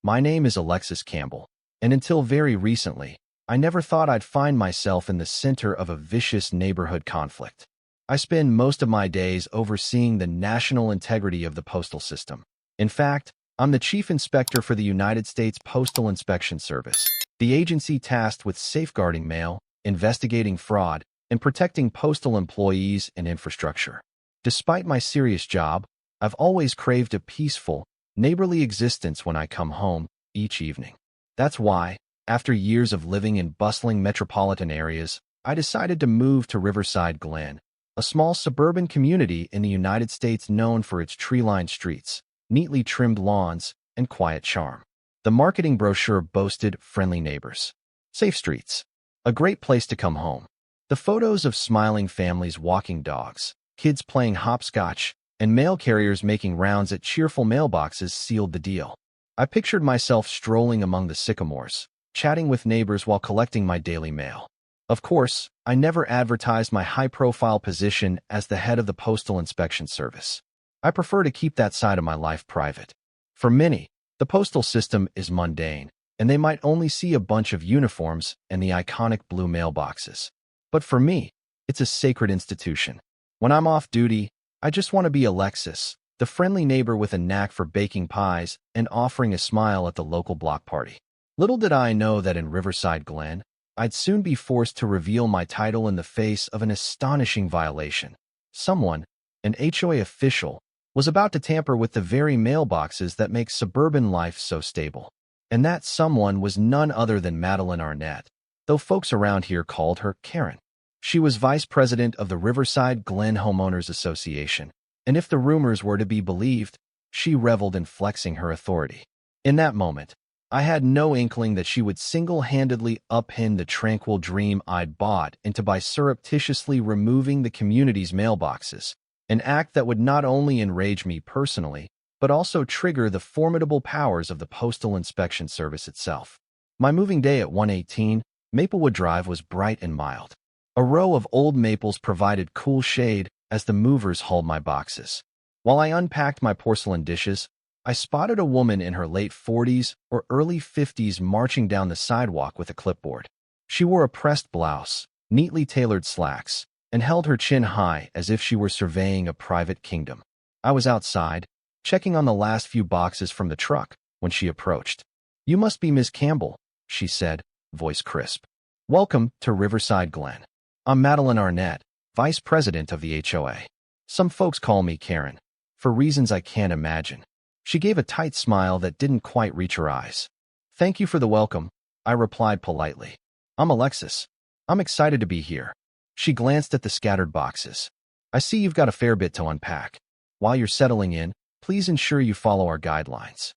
My name is Alexis Campbell, and until very recently, I never thought I'd find myself in the center of a vicious neighborhood conflict. I spend most of my days overseeing the national integrity of the postal system. In fact, I'm the chief inspector for the United States Postal Inspection Service, the agency tasked with safeguarding mail, investigating fraud, and protecting postal employees and infrastructure. Despite my serious job, I've always craved a peaceful, neighborly existence when I come home each evening. That's why, after years of living in bustling metropolitan areas, I decided to move to Riverside Glen, a small suburban community in the United States known for its tree-lined streets, neatly trimmed lawns, and quiet charm. The marketing brochure boasted friendly neighbors, safe streets, a great place to come home. The photos of smiling families walking dogs, kids playing hopscotch, and mail carriers making rounds at cheerful mailboxes sealed the deal. I pictured myself strolling among the sycamores, chatting with neighbors while collecting my daily mail. Of course, I never advertised my high-profile position as the head of the Postal Inspection Service. I prefer to keep that side of my life private. For many, the postal system is mundane, and they might only see a bunch of uniforms and the iconic blue mailboxes. But for me, it's a sacred institution. When I'm off duty, I just want to be Alexis, the friendly neighbor with a knack for baking pies and offering a smile at the local block party. Little did I know that in Riverside Glen, I'd soon be forced to reveal my title in the face of an astonishing violation. Someone, an HOA official, was about to tamper with the very mailboxes that make suburban life so stable. And that someone was none other than Madeline Arnett, though folks around here called her Karen. She was vice president of the Riverside Glen Homeowners Association, and if the rumors were to be believed, she reveled in flexing her authority. In that moment, I had no inkling that she would single-handedly upend the tranquil dream I'd bought into by surreptitiously removing the community's mailboxes, an act that would not only enrage me personally, but also trigger the formidable powers of the Postal Inspection Service itself. My moving day at 118 Maplewood Drive was bright and mild. A row of old maples provided cool shade as the movers hauled my boxes. While I unpacked my porcelain dishes, I spotted a woman in her late 40s or early 50s marching down the sidewalk with a clipboard. She wore a pressed blouse, neatly tailored slacks, and held her chin high as if she were surveying a private kingdom. I was outside, checking on the last few boxes from the truck, when she approached. "You must be Ms. Campbell," she said, voice crisp. "Welcome to Riverside Glen. I'm Madeline Arnett, vice president of the HOA. Some folks call me Karen, for reasons I can't imagine." She gave a tight smile that didn't quite reach her eyes. "Thank you for the welcome," I replied politely. "I'm Alexis. I'm excited to be here." She glanced at the scattered boxes. "I see you've got a fair bit to unpack. While you're settling in, please ensure you follow our guidelines."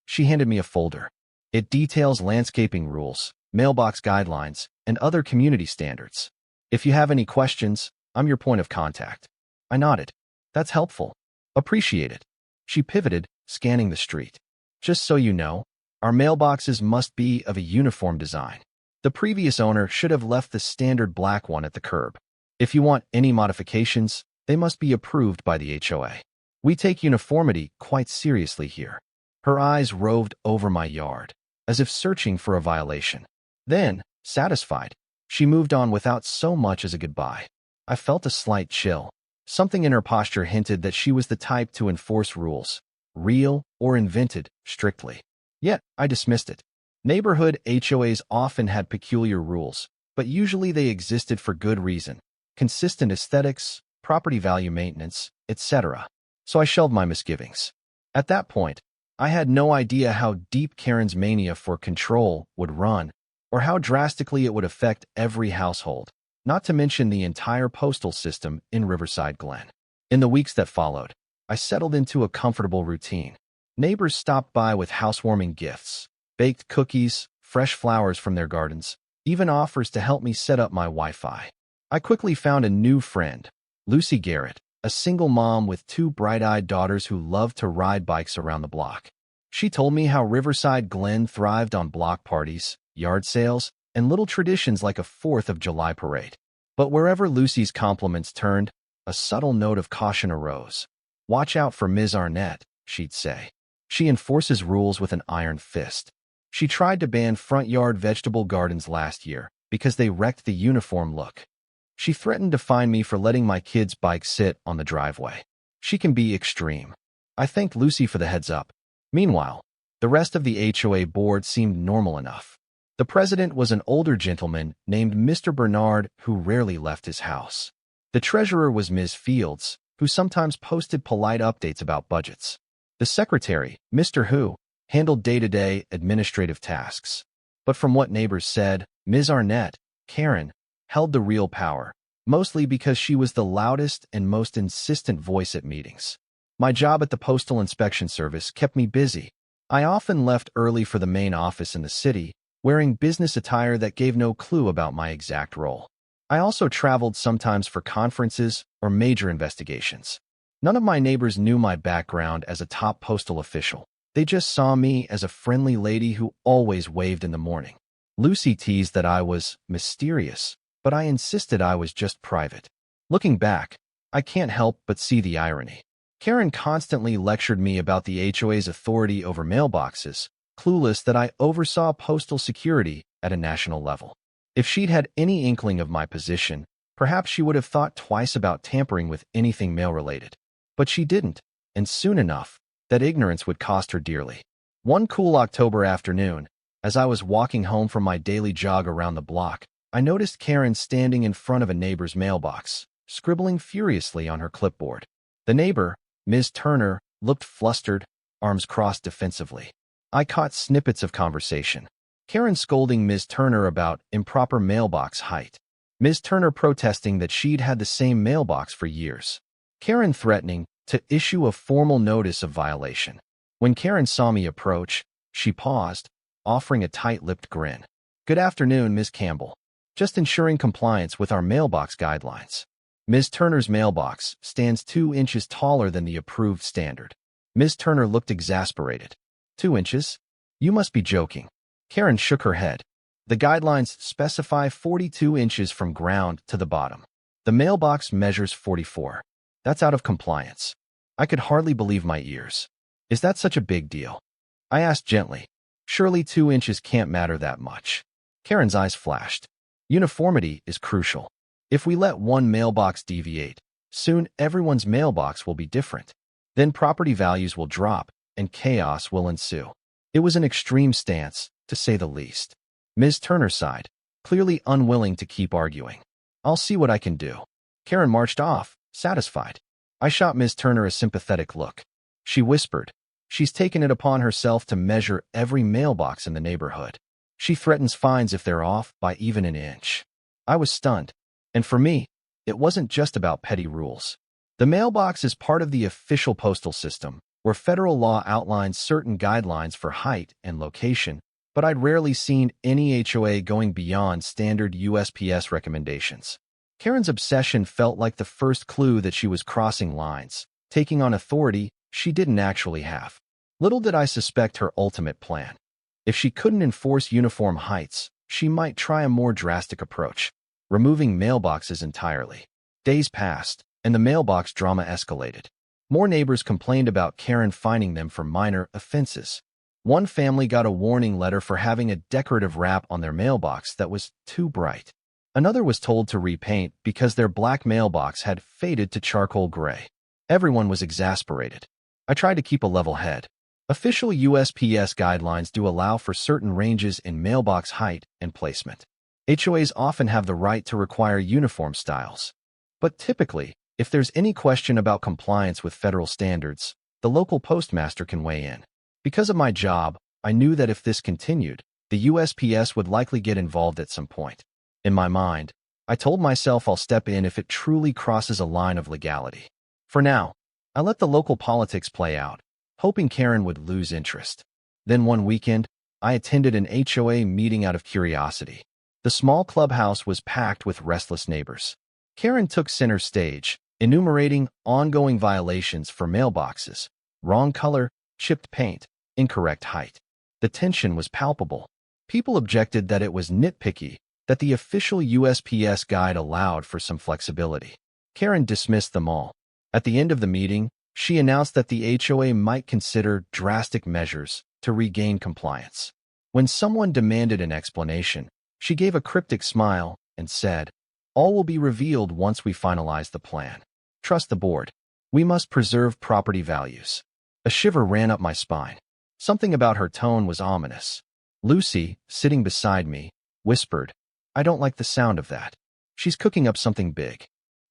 She handed me a folder. It details landscaping rules, mailbox guidelines, and other community standards. "If you have any questions, I'm your point of contact." I nodded. "That's helpful. Appreciate it." She pivoted, scanning the street. "Just so you know, our mailboxes must be of a uniform design. The previous owner should have left the standard black one at the curb. If you want any modifications, they must be approved by the HOA. We take uniformity quite seriously here." Her eyes roved over my yard, as if searching for a violation. Then, satisfied, she moved on without so much as a goodbye. I felt a slight chill. Something in her posture hinted that she was the type to enforce rules, real or invented, strictly. Yet, I dismissed it. Neighborhood HOAs often had peculiar rules, but usually they existed for good reason: consistent aesthetics, property value maintenance, etc. So I shelved my misgivings. At that point, I had no idea how deep Karen's mania for control would run, or how drastically it would affect every household, not to mention the entire postal system in Riverside Glen. In the weeks that followed, I settled into a comfortable routine. Neighbors stopped by with housewarming gifts, baked cookies, fresh flowers from their gardens, even offers to help me set up my Wi-Fi. I quickly found a new friend, Lucy Garrett, a single mom with two bright-eyed daughters who loved to ride bikes around the block. She told me how Riverside Glen thrived on block parties, yard sales, and little traditions like a 4th of July parade. But wherever Lucy's compliments turned, a subtle note of caution arose. "Watch out for Ms. Arnett," she'd say. She enforces rules with an iron fist. She tried to ban front yard vegetable gardens last year because they wrecked the uniform look. She threatened to fine me for letting my kid's bike sit on the driveway. She can be extreme. I thanked Lucy for the heads up. Meanwhile, the rest of the HOA board seemed normal enough. The president was an older gentleman named Mr. Bernard who rarely left his house. The treasurer was Ms. Fields, who sometimes posted polite updates about budgets. The secretary, Mr. Who, handled day-to-day administrative tasks. But from what neighbors said, Ms. Arnett, Karen, held the real power, mostly because she was the loudest and most insistent voice at meetings. My job at the Postal Inspection Service kept me busy. I often left early for the main office in the city, wearing business attire that gave no clue about my exact role. I also traveled sometimes for conferences or major investigations. None of my neighbors knew my background as a top postal official. They just saw me as a friendly lady who always waved in the morning. Lucy teased that I was mysterious, but I insisted I was just private. Looking back, I can't help but see the irony. Karen constantly lectured me about the HOA's authority over mailboxes, clueless that I oversaw postal security at a national level. If she'd had any inkling of my position, perhaps she would have thought twice about tampering with anything mail-related. But she didn't, and soon enough, that ignorance would cost her dearly. One cool October afternoon, as I was walking home from my daily jog around the block, I noticed Karen standing in front of a neighbor's mailbox, scribbling furiously on her clipboard. The neighbor, Ms. Turner, looked flustered, arms crossed defensively. I caught snippets of conversation. Karen scolding Ms. Turner about improper mailbox height. Ms. Turner protesting that she'd had the same mailbox for years. Karen threatening to issue a formal notice of violation. When Karen saw me approach, she paused, offering a tight-lipped grin. "Good afternoon, Ms. Campbell. Just ensuring compliance with our mailbox guidelines." Ms. Turner's mailbox stands 2 inches taller than the approved standard. Ms. Turner looked exasperated. 2 inches? You must be joking. Karen shook her head. The guidelines specify 42 inches from ground to the bottom. The mailbox measures 44. That's out of compliance. I could hardly believe my ears. Is that such a big deal? I asked gently. Surely 2 inches can't matter that much. Karen's eyes flashed. Uniformity is crucial. If we let one mailbox deviate, soon everyone's mailbox will be different. Then property values will drop, and chaos will ensue. It was an extreme stance, to say the least. Ms. Turner sighed, clearly unwilling to keep arguing. I'll see what I can do. Karen marched off, satisfied. I shot Ms. Turner a sympathetic look. She whispered, "She's taken it upon herself to measure every mailbox in the neighborhood. She threatens fines if they're off by even an inch." I was stunned. And for me, it wasn't just about petty rules. The mailbox is part of the official postal system, where federal law outlines certain guidelines for height and location, but I'd rarely seen any HOA going beyond standard USPS recommendations. Karen's obsession felt like the first clue that she was crossing lines, taking on authority she didn't actually have. Little did I suspect her ultimate plan. If she couldn't enforce uniform heights, she might try a more drastic approach, removing mailboxes entirely. Days passed, and the mailbox drama escalated. More neighbors complained about Karen fining them for minor offenses. One family got a warning letter for having a decorative wrap on their mailbox that was too bright. Another was told to repaint because their black mailbox had faded to charcoal gray. Everyone was exasperated. I tried to keep a level head. Official USPS guidelines do allow for certain ranges in mailbox height and placement. HOAs often have the right to require uniform styles. But typically, if there's any question about compliance with federal standards, the local postmaster can weigh in. Because of my job, I knew that if this continued, the USPS would likely get involved at some point. In my mind, I told myself I'll step in if it truly crosses a line of legality. For now, I let the local politics play out, hoping Karen would lose interest. Then one weekend, I attended an HOA meeting out of curiosity. The small clubhouse was packed with restless neighbors. Karen took center stage, enumerating ongoing violations for mailboxes: wrong color, chipped paint, incorrect height. The tension was palpable. People objected that it was nitpicky, that the official USPS guide allowed for some flexibility. Karen dismissed them all. At the end of the meeting, She announced that the HOA might consider drastic measures to regain compliance. When someone demanded an explanation, she gave a cryptic smile and said, "All will be revealed once we finalize the plan. Trust the board. We must preserve property values." A shiver ran up my spine. Something about her tone was ominous. Lucy, sitting beside me, whispered, "I don't like the sound of that. She's cooking up something big."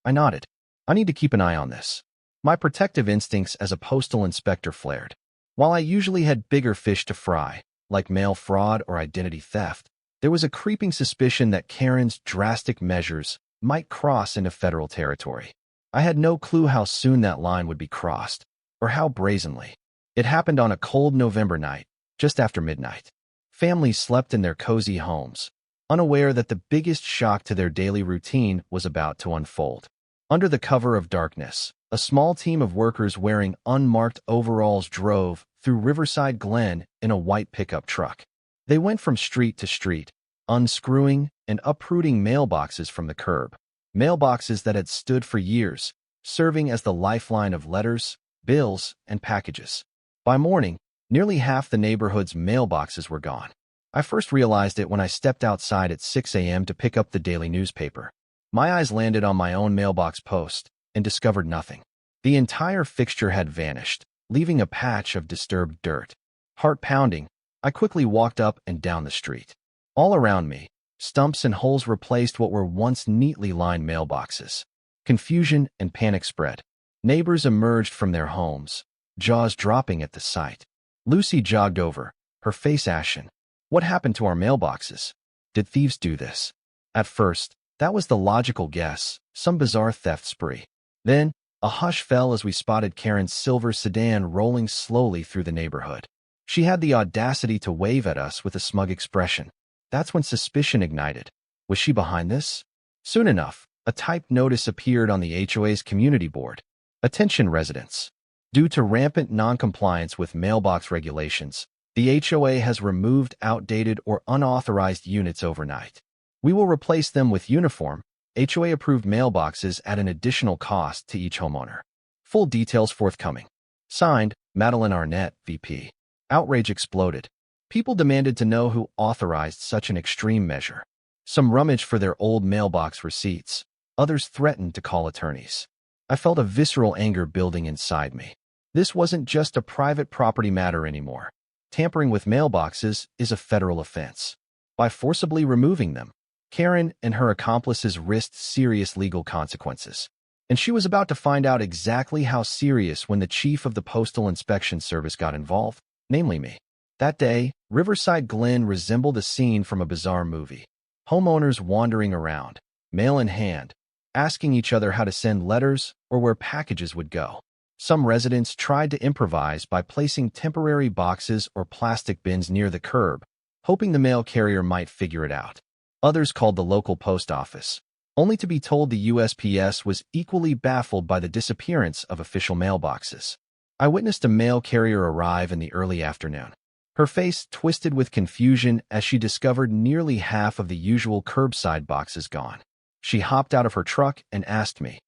I nodded. "I need to keep an eye on this." My protective instincts as a postal inspector flared. While I usually had bigger fish to fry, like mail fraud or identity theft, there was a creeping suspicion that Karen's drastic measures might cross into federal territory. I had no clue how soon that line would be crossed, or how brazenly. It happened on a cold November night, just after midnight. Families slept in their cozy homes, unaware that the biggest shock to their daily routine was about to unfold. Under the cover of darkness, a small team of workers wearing unmarked overalls drove through Riverside Glen in a white pickup truck. They went from street to street, unscrewing and uprooting mailboxes from the curb. Mailboxes that had stood for years, serving as the lifeline of letters, bills, and packages. By morning, nearly half the neighborhood's mailboxes were gone. I first realized it when I stepped outside at 6 a.m. to pick up the daily newspaper. My eyes landed on my own mailbox post and discovered nothing. The entire fixture had vanished, leaving a patch of disturbed dirt. Heart pounding, I quickly walked up and down the street. All around me, stumps and holes replaced what were once neatly lined mailboxes. Confusion and panic spread. Neighbors emerged from their homes, jaws dropping at the sight. Lucy jogged over, her face ashen. "What happened to our mailboxes? Did thieves do this?" At first, that was the logical guess, some bizarre theft spree. Then, a hush fell as we spotted Karen's silver sedan rolling slowly through the neighborhood. She had the audacity to wave at us with a smug expression. That's when suspicion ignited. Was she behind this? Soon enough, a typed notice appeared on the HOA's community board. "Attention residents. Due to rampant noncompliance with mailbox regulations, the HOA has removed outdated or unauthorized units overnight. We will replace them with uniform, HOA-approved mailboxes at an additional cost to each homeowner. Full details forthcoming." Signed, Madeline Arnett, VP. Outrage exploded. People demanded to know who authorized such an extreme measure. Some rummaged for their old mailbox receipts. Others threatened to call attorneys. I felt a visceral anger building inside me. This wasn't just a private property matter anymore. Tampering with mailboxes is a federal offense. By forcibly removing them, Karen and her accomplices risked serious legal consequences. And she was about to find out exactly how serious when the chief of the Postal Inspection Service got involved, namely me. That day, Riverside Glen resembled a scene from a bizarre movie. Homeowners wandering around, mail in hand, asking each other how to send letters or where packages would go. Some residents tried to improvise by placing temporary boxes or plastic bins near the curb, hoping the mail carrier might figure it out. Others called the local post office, only to be told the USPS was equally baffled by the disappearance of official mailboxes. I witnessed a mail carrier arrive in the early afternoon. Her face twisted with confusion as she discovered nearly half of the usual curbside boxes gone. She hopped out of her truck and asked me,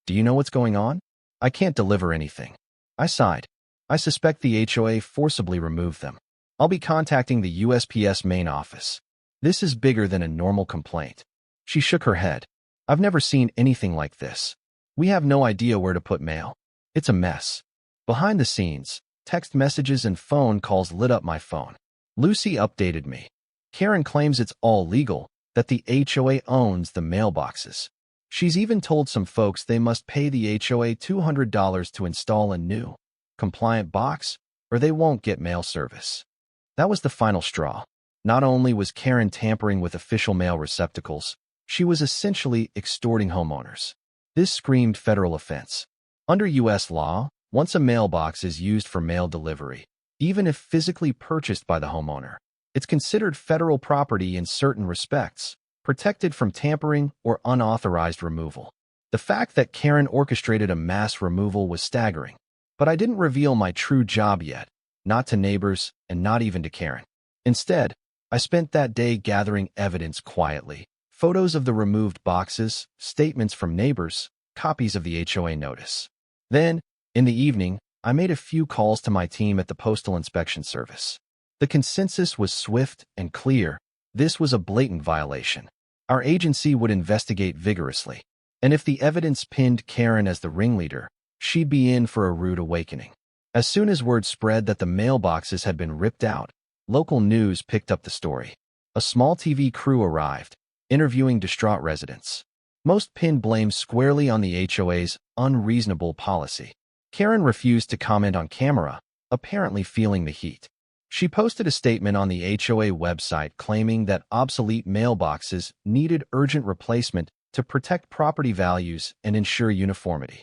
"Do you know what's going on?" "I can't deliver anything." I sighed. "I suspect the HOA forcibly removed them. I'll be contacting the USPS main office. This is bigger than a normal complaint." She shook her head. "I've never seen anything like this. We have no idea where to put mail. It's a mess." Behind the scenes, text messages and phone calls lit up my phone. Lucy updated me. Karen claims it's all legal, that the HOA owns the mailboxes. She's even told some folks they must pay the HOA $200 to install a new, compliant box, or they won't get mail service. That was the final straw. Not only was Karen tampering with official mail receptacles, she was essentially extorting homeowners. This screamed federal offense. Under U.S. law, once a mailbox is used for mail delivery, even if physically purchased by the homeowner, it's considered federal property in certain respects, protected from tampering or unauthorized removal. The fact that Karen orchestrated a mass removal was staggering, but I didn't reveal my true job yet, not to neighbors and not even to Karen. Instead, I spent that day gathering evidence quietly, photos of the removed boxes, statements from neighbors, copies of the HOA notice. Then, In the evening, I made a few calls to my team at the Postal Inspection Service. The consensus was swift and clear. This was a blatant violation. Our agency would investigate vigorously, and if the evidence pinned Karen as the ringleader, she'd be in for a rude awakening. As soon as word spread that the mailboxes had been ripped out, local news picked up the story. A small TV crew arrived, interviewing distraught residents. Most pinned blame squarely on the HOA's unreasonable policy. Karen refused to comment on camera, apparently feeling the heat. She posted a statement on the HOA website claiming that obsolete mailboxes needed urgent replacement to protect property values and ensure uniformity.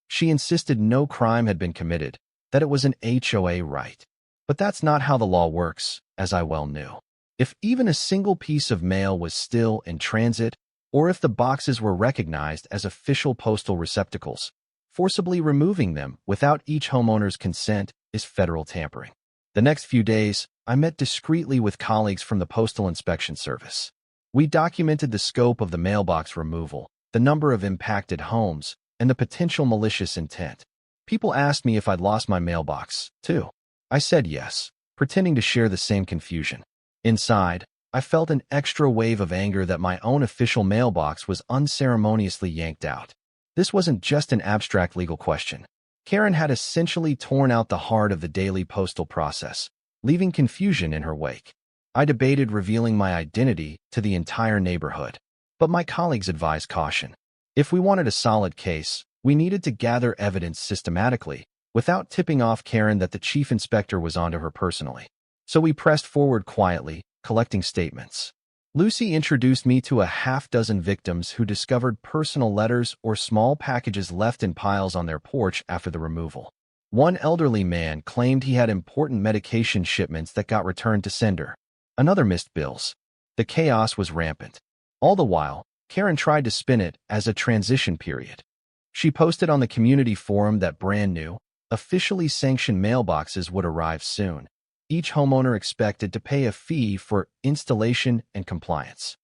She insisted no crime had been committed, that it was an HOA right. But that's not how the law works, as I well knew. If even a single piece of mail was still in transit, or if the boxes were recognized as official postal receptacles, forcibly removing them without each homeowner's consent is federal tampering. The next few days, I met discreetly with colleagues from the Postal Inspection Service. We documented the scope of the mailbox removal, the number of impacted homes, and the potential malicious intent. People asked me if I'd lost my mailbox, too. I said yes, pretending to share the same confusion. Inside, I felt an extra wave of anger that my own official mailbox was unceremoniously yanked out. This wasn't just an abstract legal question. Karen had essentially torn out the heart of the daily postal process, leaving confusion in her wake. I debated revealing my identity to the entire neighborhood, but my colleagues advised caution. If we wanted a solid case, we needed to gather evidence systematically, without tipping off Karen that the chief inspector was onto her personally. So we pressed forward quietly, collecting statements. Lucy introduced me to a half-dozen victims who discovered personal letters or small packages left in piles on their porch after the removal. One elderly man claimed he had important medication shipments that got returned to sender. Another missed bills. The chaos was rampant. All the while, Karen tried to spin it as a transition period. She posted on the community forum that brand new, officially sanctioned mailboxes would arrive soon. Each homeowner expected to pay a fee for installation and compliance.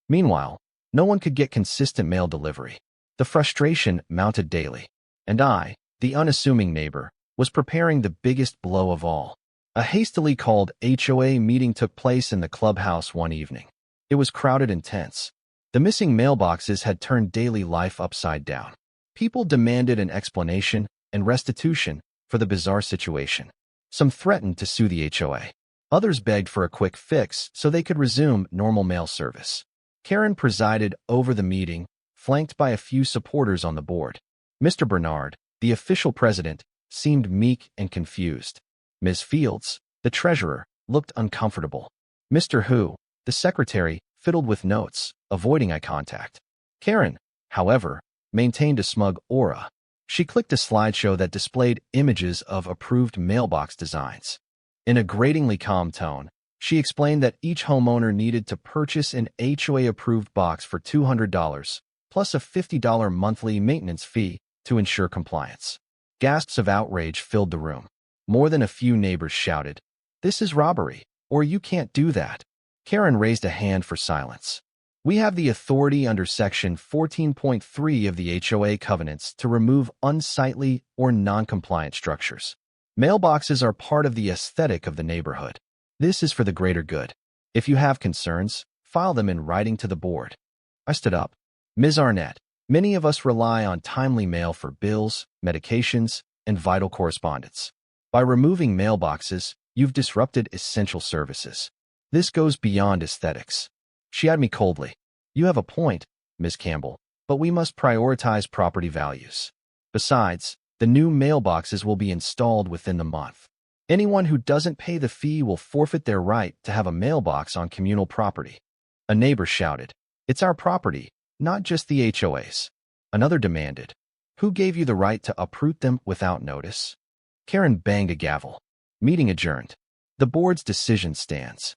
Meanwhile, no one could get consistent mail delivery. The frustration mounted daily, and I, the unassuming neighbor, was preparing the biggest blow of all. A hastily called HOA meeting took place in the clubhouse one evening. It was crowded and tense. The missing mailboxes had turned daily life upside down. People demanded an explanation and restitution for the bizarre situation. Some threatened to sue the HOA. Others begged for a quick fix so they could resume normal mail service. Karen presided over the meeting, flanked by a few supporters on the board. Mr. Bernard, the official president, seemed meek and confused. Ms. Fields, the treasurer, looked uncomfortable. Mr. Hu, the secretary, fiddled with notes, avoiding eye contact. Karen, however, maintained a smug aura. She clicked a slideshow that displayed images of approved mailbox designs. In a gratingly calm tone, she explained that each homeowner needed to purchase an HOA-approved box for $200, plus a $50 monthly maintenance fee to ensure compliance. Gasps of outrage filled the room. More than a few neighbors shouted, "This is robbery," or "You can't do that." Karen raised a hand for silence. We have the authority under Section 14.3 of the HOA covenants to remove unsightly or non-compliant structures. Mailboxes are part of the aesthetic of the neighborhood. This is for the greater good. If you have concerns, file them in writing to the board. I stood up. Ms. Arnett, many of us rely on timely mail for bills, medications, and vital correspondence. By removing mailboxes, you've disrupted essential services. This goes beyond aesthetics. She eyed me coldly. You have a point, Ms. Campbell, but we must prioritize property values. Besides, the new mailboxes will be installed within the month. Anyone who doesn't pay the fee will forfeit their right to have a mailbox on communal property. A neighbor shouted, "It's our property, not just the HOA's." Another demanded, "Who gave you the right to uproot them without notice?" Karen banged a gavel. Meeting adjourned. The board's decision stands.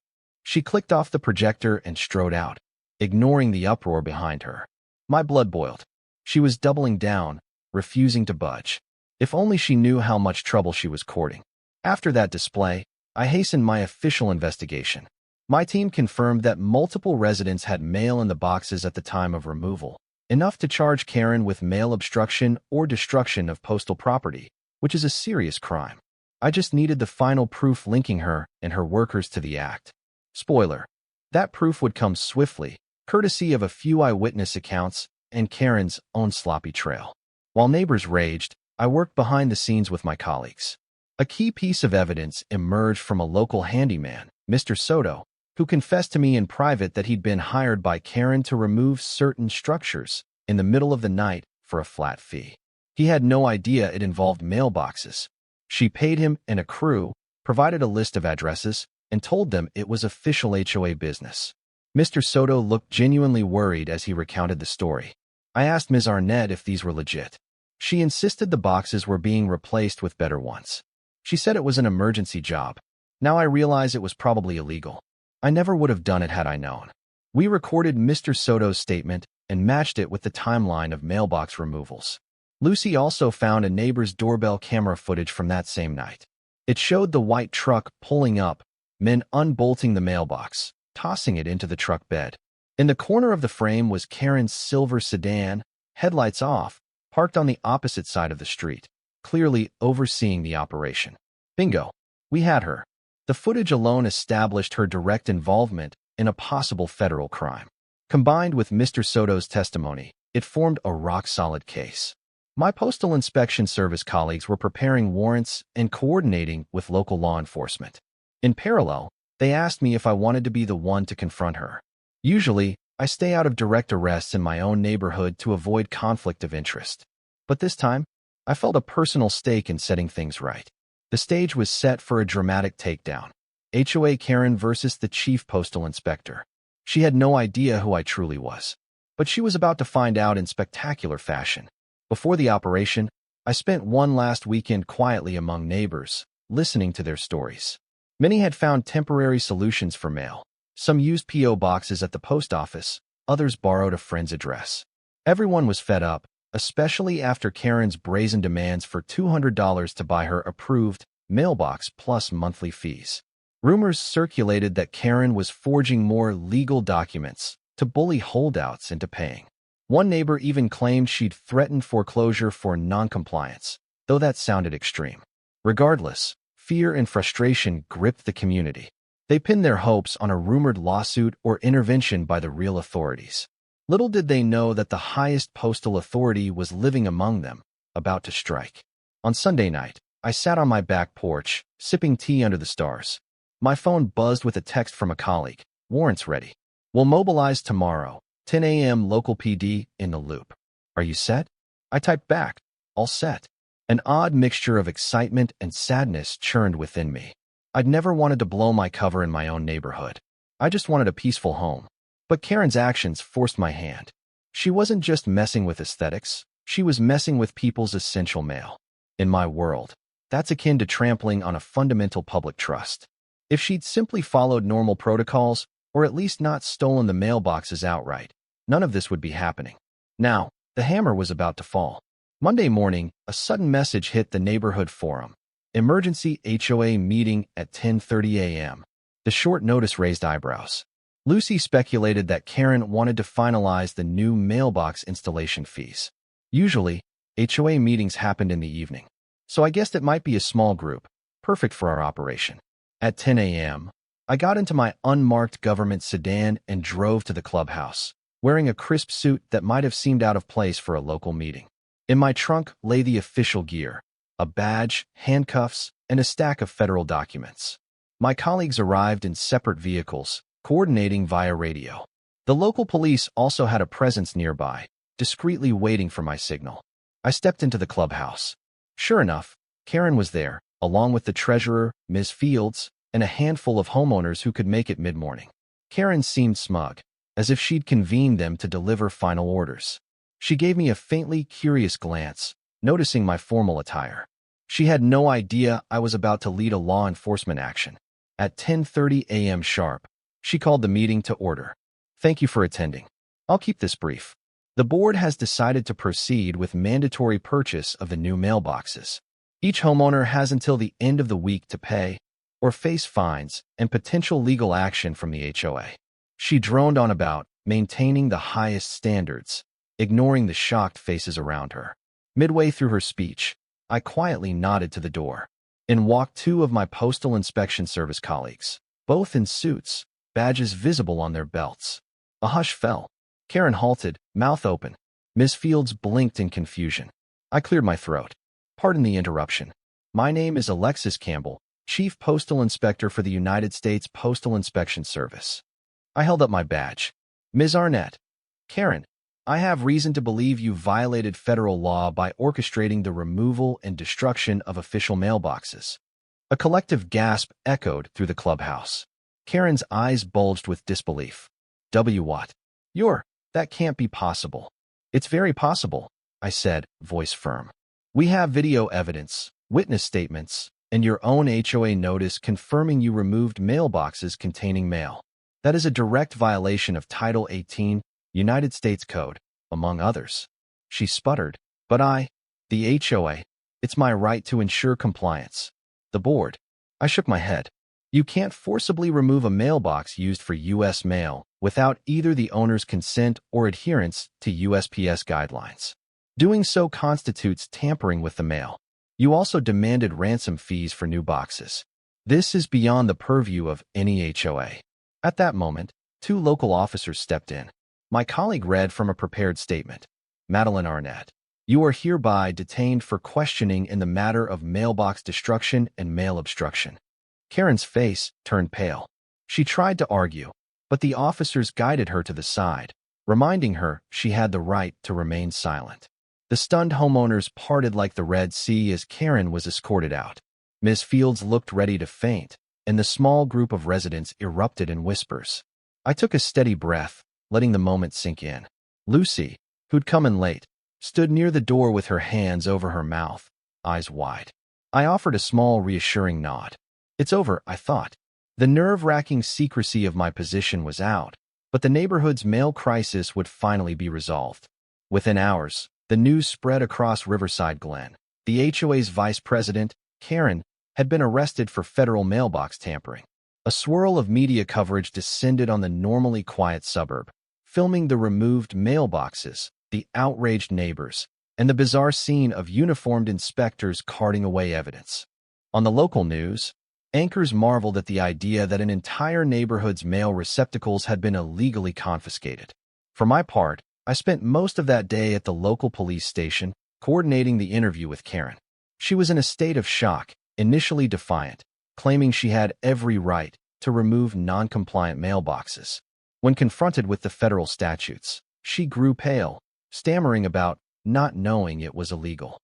She clicked off the projector and strode out, ignoring the uproar behind her. My blood boiled. She was doubling down, refusing to budge. If only she knew how much trouble she was courting. After that display, I hastened my official investigation. My team confirmed that multiple residents had mail in the boxes at the time of removal, enough to charge Karen with mail obstruction or destruction of postal property, which is a serious crime. I just needed the final proof linking her and her workers to the act. Spoiler: that proof would come swiftly, courtesy of a few eyewitness accounts and Karen's own sloppy trail. While neighbors raged, I worked behind the scenes with my colleagues. A key piece of evidence emerged from a local handyman, Mr. Soto, who confessed to me in private that he'd been hired by Karen to remove certain structures in the middle of the night for a flat fee. He had no idea it involved mailboxes. She paid him and a crew, provided a list of addresses, and told them it was official HOA business. Mr. Soto looked genuinely worried as he recounted the story. I asked Ms. Arnett if these were legit. She insisted the boxes were being replaced with better ones. She said it was an emergency job. Now I realize it was probably illegal. I never would have done it had I known. We recorded Mr. Soto's statement and matched it with the timeline of mailbox removals. Lucy also found a neighbor's doorbell camera footage from that same night. It showed the white truck pulling up, men unbolting the mailbox, tossing it into the truck bed. In the corner of the frame was Karen's silver sedan, headlights off, parked on the opposite side of the street, clearly overseeing the operation. Bingo! We had her. The footage alone established her direct involvement in a possible federal crime. Combined with Mr. Soto's testimony, it formed a rock-solid case. My Postal Inspection Service colleagues were preparing warrants and coordinating with local law enforcement. In parallel, they asked me if I wanted to be the one to confront her. Usually, I stay out of direct arrests in my own neighborhood to avoid conflict of interest. But this time, I felt a personal stake in setting things right. The stage was set for a dramatic takedown. HOA Karen versus the chief postal inspector. She had no idea who I truly was, but she was about to find out in spectacular fashion. Before the operation, I spent one last weekend quietly among neighbors, listening to their stories. Many had found temporary solutions for mail. Some used P.O. boxes at the post office, others borrowed a friend's address. Everyone was fed up, especially after Karen's brazen demands for $200 to buy her approved mailbox plus monthly fees. Rumors circulated that Karen was forging more legal documents to bully holdouts into paying. One neighbor even claimed she'd threatened foreclosure for noncompliance, though that sounded extreme. Regardless, fear and frustration gripped the community. They pinned their hopes on a rumored lawsuit or intervention by the real authorities. Little did they know that the highest postal authority was living among them, about to strike. On Sunday night, I sat on my back porch, sipping tea under the stars. My phone buzzed with a text from a colleague. Warrants ready. We'll mobilize tomorrow, 10 a.m. local PD in the loop. Are you set? I typed back, all set. An odd mixture of excitement and sadness churned within me. I'd never wanted to blow my cover in my own neighborhood. I just wanted a peaceful home. But Karen's actions forced my hand. She wasn't just messing with aesthetics, she was messing with people's essential mail. In my world, that's akin to trampling on a fundamental public trust. If she'd simply followed normal protocols, or at least not stolen the mailboxes outright, none of this would be happening. Now, the hammer was about to fall. Monday morning, a sudden message hit the neighborhood forum. Emergency HOA meeting at 10:30 a.m. The short notice raised eyebrows. Lucy speculated that Karen wanted to finalize the new mailbox installation fees. Usually, HOA meetings happened in the evening, so I guessed it might be a small group, perfect for our operation. At 10 a.m., I got into my unmarked government sedan and drove to the clubhouse, wearing a crisp suit that might have seemed out of place for a local meeting. In my trunk lay the official gear, a badge, handcuffs, and a stack of federal documents. My colleagues arrived in separate vehicles, coordinating via radio. The local police also had a presence nearby, discreetly waiting for my signal. I stepped into the clubhouse. Sure enough, Karen was there, along with the treasurer, Ms. Fields, and a handful of homeowners who could make it mid-morning. Karen seemed smug, as if she'd convened them to deliver final orders. She gave me a faintly curious glance, noticing my formal attire. She had no idea I was about to lead a law enforcement action. At 10:30 a.m. sharp, she called the meeting to order. Thank you for attending. I'll keep this brief. The board has decided to proceed with mandatory purchase of the new mailboxes. Each homeowner has until the end of the week to pay or face fines and potential legal action from the HOA. She droned on about maintaining the highest standards, ignoring the shocked faces around her. Midway through her speech, I quietly nodded to the door. In walked two of my Postal Inspection Service colleagues, both in suits, badges visible on their belts. A hush fell. Karen halted, mouth open. Miss Fields blinked in confusion. I cleared my throat. Pardon the interruption. My name is Alexis Campbell, Chief Postal Inspector for the United States Postal Inspection Service. I held up my badge. Ms. Arnett. Karen, I have reason to believe you violated federal law by orchestrating the removal and destruction of official mailboxes. A collective gasp echoed through the clubhouse. Karen's eyes bulged with disbelief. What? That can't be possible. It's very possible, I said, voice firm. We have video evidence, witness statements, and your own HOA notice confirming you removed mailboxes containing mail. That is a direct violation of Title 18, United States Code, among others. She sputtered. But the HOA, it's my right to ensure compliance. The board. I shook my head. You can't forcibly remove a mailbox used for U.S. mail without either the owner's consent or adherence to USPS guidelines. Doing so constitutes tampering with the mail. You also demanded ransom fees for new boxes. This is beyond the purview of any HOA. At that moment, two local officers stepped in. My colleague read from a prepared statement. Madeline Arnett, you are hereby detained for questioning in the matter of mailbox destruction and mail obstruction. Karen's face turned pale. She tried to argue, but the officers guided her to the side, reminding her she had the right to remain silent. The stunned homeowners parted like the Red Sea as Karen was escorted out. Ms. Fields looked ready to faint, and the small group of residents erupted in whispers. I took a steady breath, letting the moment sink in. Lucy, who'd come in late, stood near the door with her hands over her mouth, eyes wide. I offered a small, reassuring nod. It's over, I thought. The nerve-wracking secrecy of my position was out, but the neighborhood's mail crisis would finally be resolved. Within hours, the news spread across Riverside Glen. The HOA's vice president, Karen, had been arrested for federal mailbox tampering. A swirl of media coverage descended on the normally quiet suburb, filming the removed mailboxes, the outraged neighbors, and the bizarre scene of uniformed inspectors carting away evidence. On the local news, anchors marveled at the idea that an entire neighborhood's mail receptacles had been illegally confiscated. For my part, I spent most of that day at the local police station, coordinating the interview with Karen. She was in a state of shock, initially defiant, claiming she had every right to remove non-compliant mailboxes. When confronted with the federal statutes, she grew pale, stammering about not knowing it was illegal.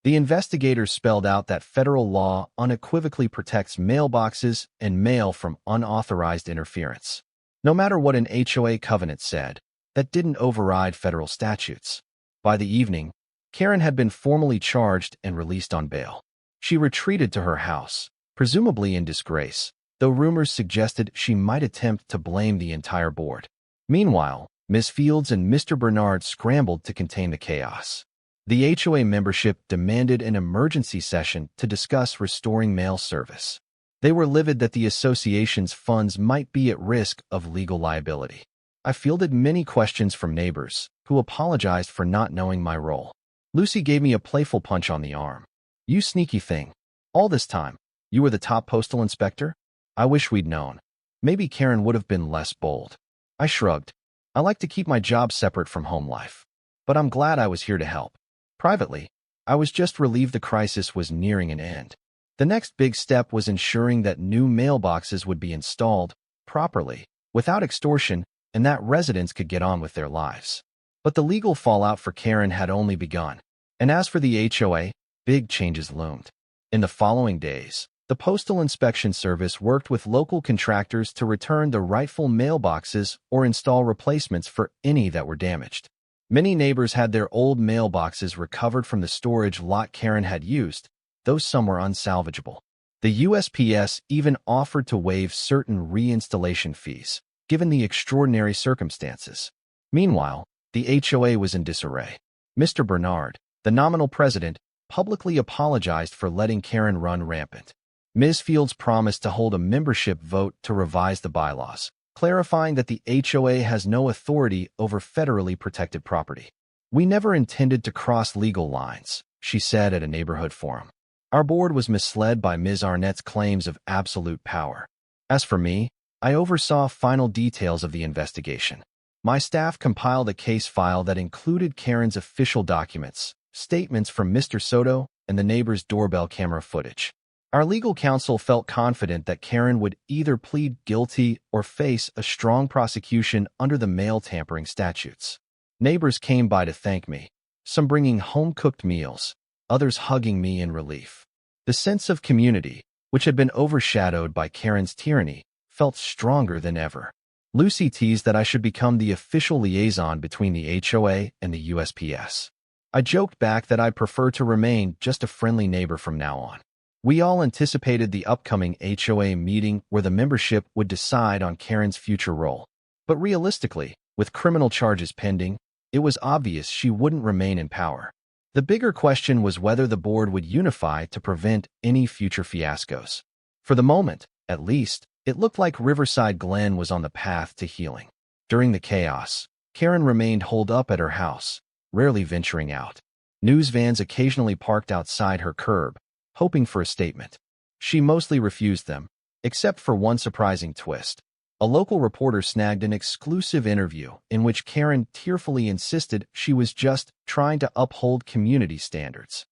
The investigators spelled out that federal law unequivocally protects mailboxes and mail from unauthorized interference. No matter what an HOA covenant said, that didn't override federal statutes. By the evening, Karen had been formally charged and released on bail. She retreated to her house, presumably in disgrace, though rumors suggested she might attempt to blame the entire board. Meanwhile, Ms. Fields and Mr. Bernard scrambled to contain the chaos. The HOA membership demanded an emergency session to discuss restoring mail service. They were livid that the association's funds might be at risk of legal liability. I fielded many questions from neighbors, who apologized for not knowing my role. Lucy gave me a playful punch on the arm. You sneaky thing. All this time, you were the top postal inspector? I wish we'd known. Maybe Karen would have been less bold. I shrugged. I like to keep my job separate from home life. But I'm glad I was here to help. Privately, I was just relieved the crisis was nearing an end. The next big step was ensuring that new mailboxes would be installed properly, without extortion, and that residents could get on with their lives. But the legal fallout for Karen had only begun. And as for the HOA, big changes loomed. In the following days, the Postal Inspection Service worked with local contractors to return the rightful mailboxes or install replacements for any that were damaged. Many neighbors had their old mailboxes recovered from the storage lot Karen had used, though some were unsalvageable. The USPS even offered to waive certain reinstallation fees, given the extraordinary circumstances. Meanwhile, the HOA was in disarray. Mr. Bernard, the nominal president, publicly apologized for letting Karen run rampant. Ms. Fields promised to hold a membership vote to revise the bylaws, clarifying that the HOA has no authority over federally protected property. We never intended to cross legal lines, she said at a neighborhood forum. Our board was misled by Ms. Arnett's claims of absolute power. As for me, I oversaw final details of the investigation. My staff compiled a case file that included Karen's official documents, statements from Mr. Soto, and the neighbor's doorbell camera footage. Our legal counsel felt confident that Karen would either plead guilty or face a strong prosecution under the mail tampering statutes. Neighbors came by to thank me, some bringing home-cooked meals, others hugging me in relief. The sense of community, which had been overshadowed by Karen's tyranny, felt stronger than ever. Lucy teased that I should become the official liaison between the HOA and the USPS. I joked back that I'd prefer to remain just a friendly neighbor from now on. We all anticipated the upcoming HOA meeting where the membership would decide on Karen's future role. But realistically, with criminal charges pending, it was obvious she wouldn't remain in power. The bigger question was whether the board would unify to prevent any future fiascos. For the moment, at least, it looked like Riverside Glen was on the path to healing. During the chaos, Karen remained holed up at her house, rarely venturing out. News vans occasionally parked outside her curb, hoping for a statement. She mostly refused them, except for one surprising twist. A local reporter snagged an exclusive interview in which Karen tearfully insisted she was just trying to uphold community standards.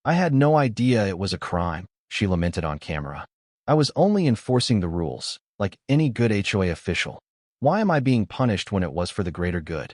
I had no idea it was a crime, she lamented on camera. I was only enforcing the rules, like any good HOA official. Why am I being punished when it was for the greater good?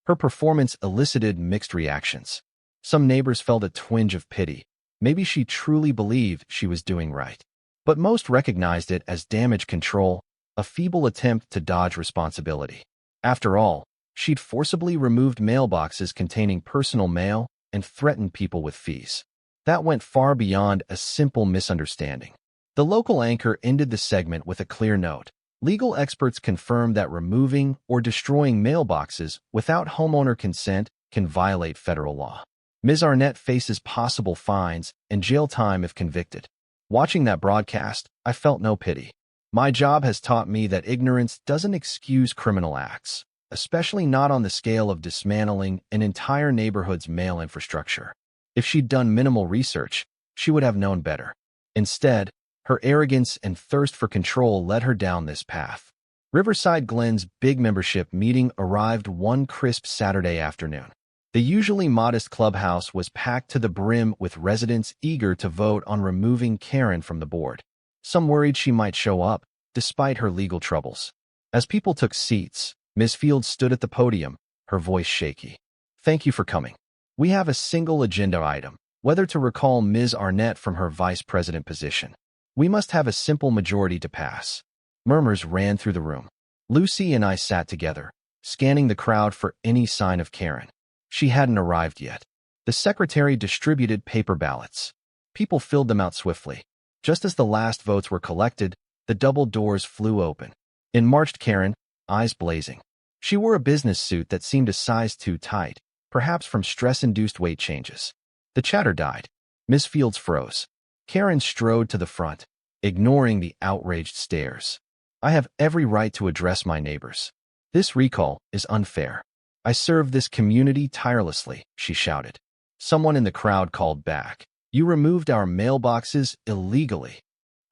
Her performance elicited mixed reactions. Some neighbors felt a twinge of pity. Maybe she truly believed she was doing right. But most recognized it as damage control, a feeble attempt to dodge responsibility. After all, she'd forcibly removed mailboxes containing personal mail and threatened people with fees. That went far beyond a simple misunderstanding. The local anchor ended the segment with a clear note. Legal experts confirmed that removing or destroying mailboxes without homeowner consent can violate federal law. Ms. Arnett faces possible fines and jail time if convicted. Watching that broadcast, I felt no pity. My job has taught me that ignorance doesn't excuse criminal acts, especially not on the scale of dismantling an entire neighborhood's mail infrastructure. If she'd done minimal research, she would have known better. Instead, her arrogance and thirst for control led her down this path. Riverside Glen's big membership meeting arrived one crisp Saturday afternoon. The usually modest clubhouse was packed to the brim with residents eager to vote on removing Karen from the board. Some worried she might show up, despite her legal troubles. As people took seats, Ms. Fields stood at the podium, her voice shaky. "Thank you for coming. We have a single agenda item, whether to recall Ms. Arnett from her vice president position. We must have a simple majority to pass." Murmurs ran through the room. Lucy and I sat together, scanning the crowd for any sign of Karen. She hadn't arrived yet. The secretary distributed paper ballots. People filled them out swiftly. Just as the last votes were collected, the double doors flew open. In marched Karen, eyes blazing. She wore a business suit that seemed a size too tight, perhaps from stress-induced weight changes. The chatter died. Miss Fields froze. Karen strode to the front, ignoring the outraged stares. "I have every right to address my neighbors. This recall is unfair. I serve this community tirelessly," she shouted. Someone in the crowd called back, "You removed our mailboxes illegally."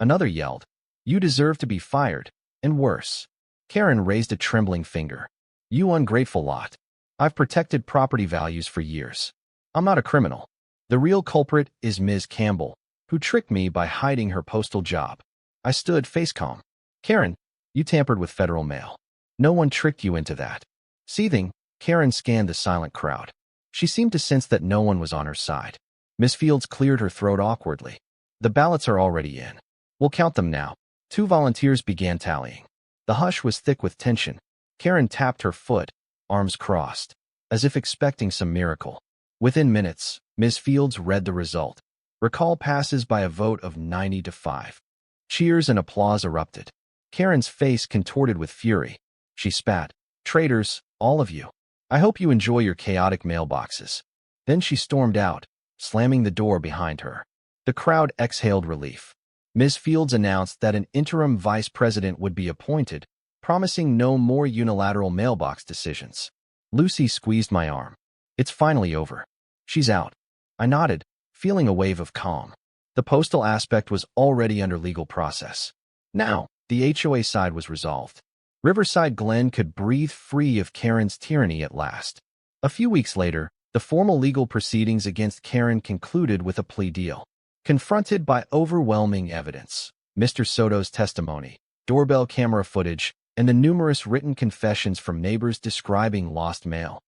Another yelled, "You deserve to be fired, and worse." Karen raised a trembling finger. "You ungrateful lot. I've protected property values for years. I'm not a criminal. The real culprit is Ms. Campbell, who tricked me by hiding her postal job." I stood face calm. "Karen, you tampered with federal mail. No one tricked you into that." Seething, Karen scanned the silent crowd. She seemed to sense that no one was on her side. Miss Fields cleared her throat awkwardly. "The ballots are already in. We'll count them now." Two volunteers began tallying. The hush was thick with tension. Karen tapped her foot, arms crossed, as if expecting some miracle. Within minutes, Miss Fields read the result. Recall passes by a vote of 90-5. Cheers and applause erupted. Karen's face contorted with fury. She spat, "Traitors, all of you. I hope you enjoy your chaotic mailboxes." Then she stormed out, slamming the door behind her. The crowd exhaled relief. Ms. Fields announced that an interim vice president would be appointed, promising no more unilateral mailbox decisions. Lucy squeezed my arm. "It's finally over. She's out." I nodded, feeling a wave of calm. The postal aspect was already under legal process. Now, the HOA side was resolved. Riverside Glen could breathe free of Karen's tyranny at last. A few weeks later, the formal legal proceedings against Karen concluded with a plea deal. Confronted by overwhelming evidence, Mr. Soto's testimony, doorbell camera footage, and the numerous written confessions from neighbors describing lost mail,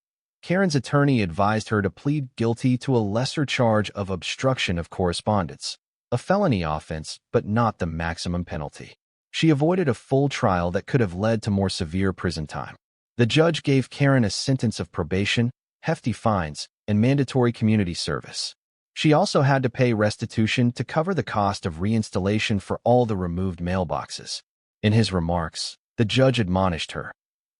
Karen's attorney advised her to plead guilty to a lesser charge of obstruction of correspondence, a felony offense but not the maximum penalty. She avoided a full trial that could have led to more severe prison time. The judge gave Karen a sentence of probation, hefty fines, and mandatory community service. She also had to pay restitution to cover the cost of reinstallation for all the removed mailboxes. In his remarks, the judge admonished her,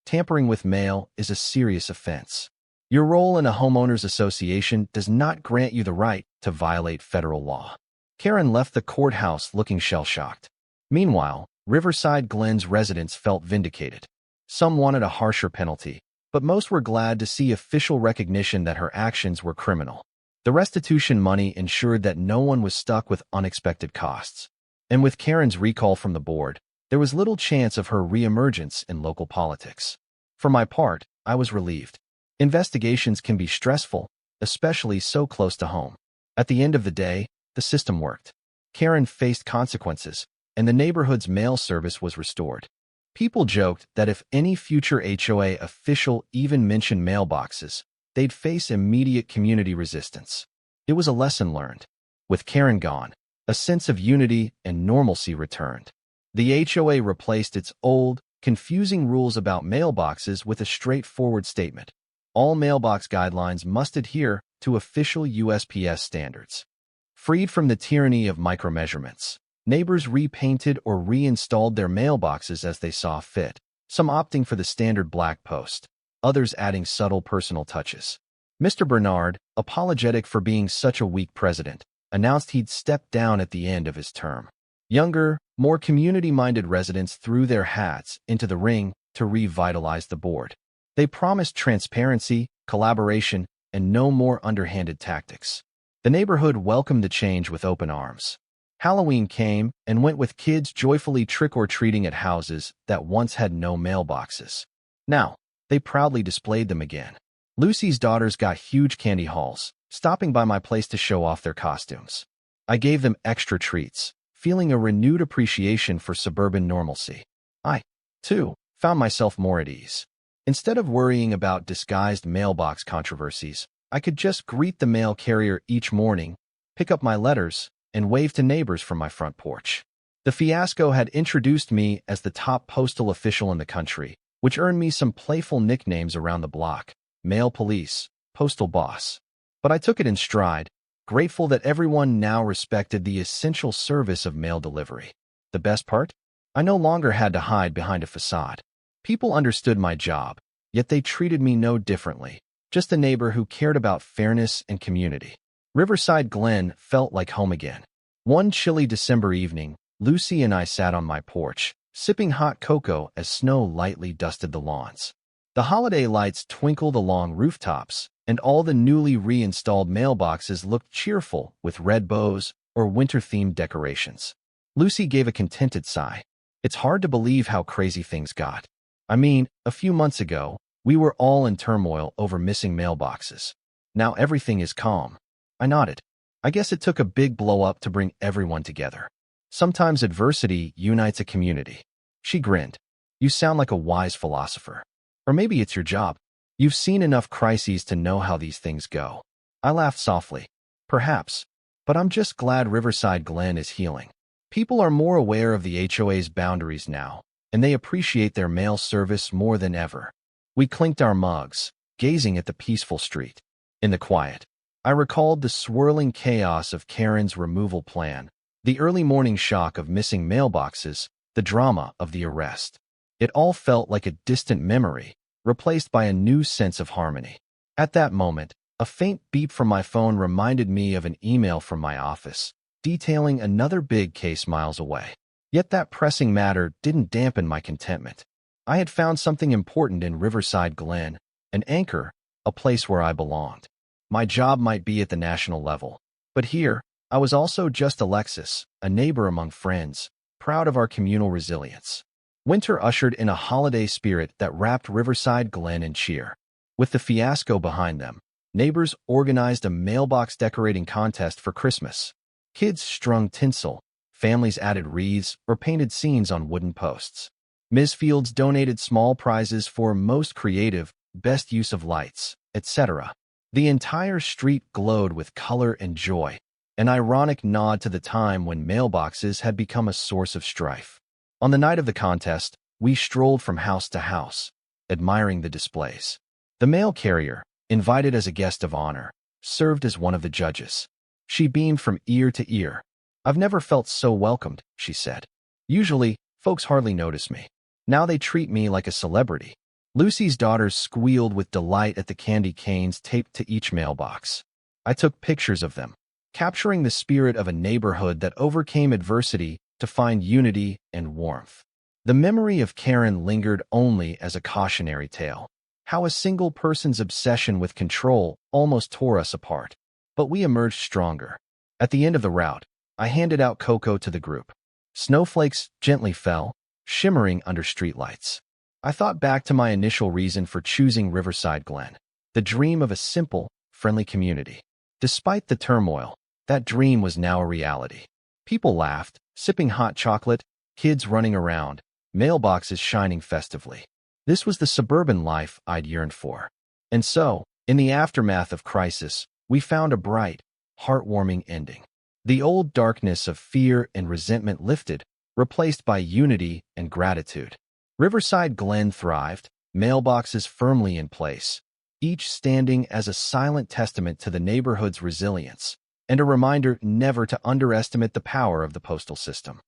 "Tampering with mail is a serious offense. Your role in a homeowners association does not grant you the right to violate federal law." Karen left the courthouse looking shell-shocked. Meanwhile, Riverside Glen's residents felt vindicated. Some wanted a harsher penalty, but most were glad to see official recognition that her actions were criminal. The restitution money ensured that no one was stuck with unexpected costs. And with Karen's recall from the board, there was little chance of her reemergence in local politics. For my part, I was relieved. Investigations can be stressful, especially so close to home. At the end of the day, the system worked. Karen faced consequences, and the neighborhood's mail service was restored. People joked that if any future HOA official even mentioned mailboxes, they'd face immediate community resistance. It was a lesson learned. With Karen gone, a sense of unity and normalcy returned. The HOA replaced its old, confusing rules about mailboxes with a straightforward statement: all mailbox guidelines must adhere to official USPS standards. Freed from the tyranny of micromeasurements, neighbors repainted or reinstalled their mailboxes as they saw fit, some opting for the standard black post, others adding subtle personal touches. Mr. Bernard, apologetic for being such a weak president, announced he'd step down at the end of his term. Younger, more community-minded residents threw their hats into the ring to revitalize the board. They promised transparency, collaboration, and no more underhanded tactics. The neighborhood welcomed the change with open arms. Halloween came and went with kids joyfully trick-or-treating at houses that once had no mailboxes. Now, they proudly displayed them again. Lucy's daughters got huge candy hauls, stopping by my place to show off their costumes. I gave them extra treats, feeling a renewed appreciation for suburban normalcy. I, too, found myself more at ease. Instead of worrying about disguised mailbox controversies, I could just greet the mail carrier each morning, pick up my letters, and wave to neighbors from my front porch. The fiasco had introduced me as the top postal official in the country, which earned me some playful nicknames around the block: Mail Police, Postal Boss. But I took it in stride, grateful that everyone now respected the essential service of mail delivery. The best part? I no longer had to hide behind a facade. People understood my job, yet they treated me no differently, just a neighbor who cared about fairness and community. Riverside Glen felt like home again. One chilly December evening, Lucy and I sat on my porch, sipping hot cocoa as snow lightly dusted the lawns. The holiday lights twinkled along rooftops, and all the newly reinstalled mailboxes looked cheerful with red bows or winter-themed decorations. Lucy gave a contented sigh. It's hard to believe how crazy things got. I mean, a few months ago, we were all in turmoil over missing mailboxes. Now everything is calm. I nodded. I guess it took a big blow-up to bring everyone together. Sometimes adversity unites a community. She grinned. You sound like a wise philosopher. Or maybe it's your job. You've seen enough crises to know how these things go. I laughed softly. Perhaps. But I'm just glad Riverside Glen is healing. People are more aware of the HOA's boundaries now, and they appreciate their mail service more than ever. We clinked our mugs, gazing at the peaceful street. In the quiet, I recalled the swirling chaos of Karen's removal plan, the early morning shock of missing mailboxes, the drama of the arrest. It all felt like a distant memory, replaced by a new sense of harmony. At that moment, a faint beep from my phone reminded me of an email from my office, detailing another big case miles away. Yet that pressing matter didn't dampen my contentment. I had found something important in Riverside Glen, an anchor, a place where I belonged. My job might be at the national level, But here, I was also just Alexis, a neighbor among friends, proud of our communal resilience. Winter ushered in a holiday spirit that wrapped Riverside Glen in cheer. With the fiasco behind them, neighbors organized a mailbox decorating contest for Christmas. Kids strung tinsel, families added wreaths or painted scenes on wooden posts. Ms. Fields donated small prizes for most creative, best use of lights, etc. The entire street glowed with color and joy, an ironic nod to the time when mailboxes had become a source of strife. On the night of the contest, we strolled from house to house, admiring the displays. The mail carrier, invited as a guest of honor, served as one of the judges. She beamed from ear to ear. "I've never felt so welcomed," she said. "Usually, folks hardly notice me. Now they treat me like a celebrity." Lucy's daughters squealed with delight at the candy canes taped to each mailbox. I took pictures of them, capturing the spirit of a neighborhood that overcame adversity to find unity and warmth. The memory of Karen lingered only as a cautionary tale. How a single person's obsession with control almost tore us apart. But we emerged stronger. At the end of the route, I handed out cocoa to the group. Snowflakes gently fell, shimmering under streetlights. I thought back to my initial reason for choosing Riverside Glen, the dream of a simple, friendly community. Despite the turmoil, that dream was now a reality. People laughed, sipping hot chocolate, kids running around, mailboxes shining festively. This was the suburban life I'd yearned for. And so, in the aftermath of crisis, we found a bright, heartwarming ending. The old darkness of fear and resentment lifted, replaced by unity and gratitude. Riverside Glen thrived, mailboxes firmly in place, each standing as a silent testament to the neighborhood's resilience and a reminder never to underestimate the power of the postal system.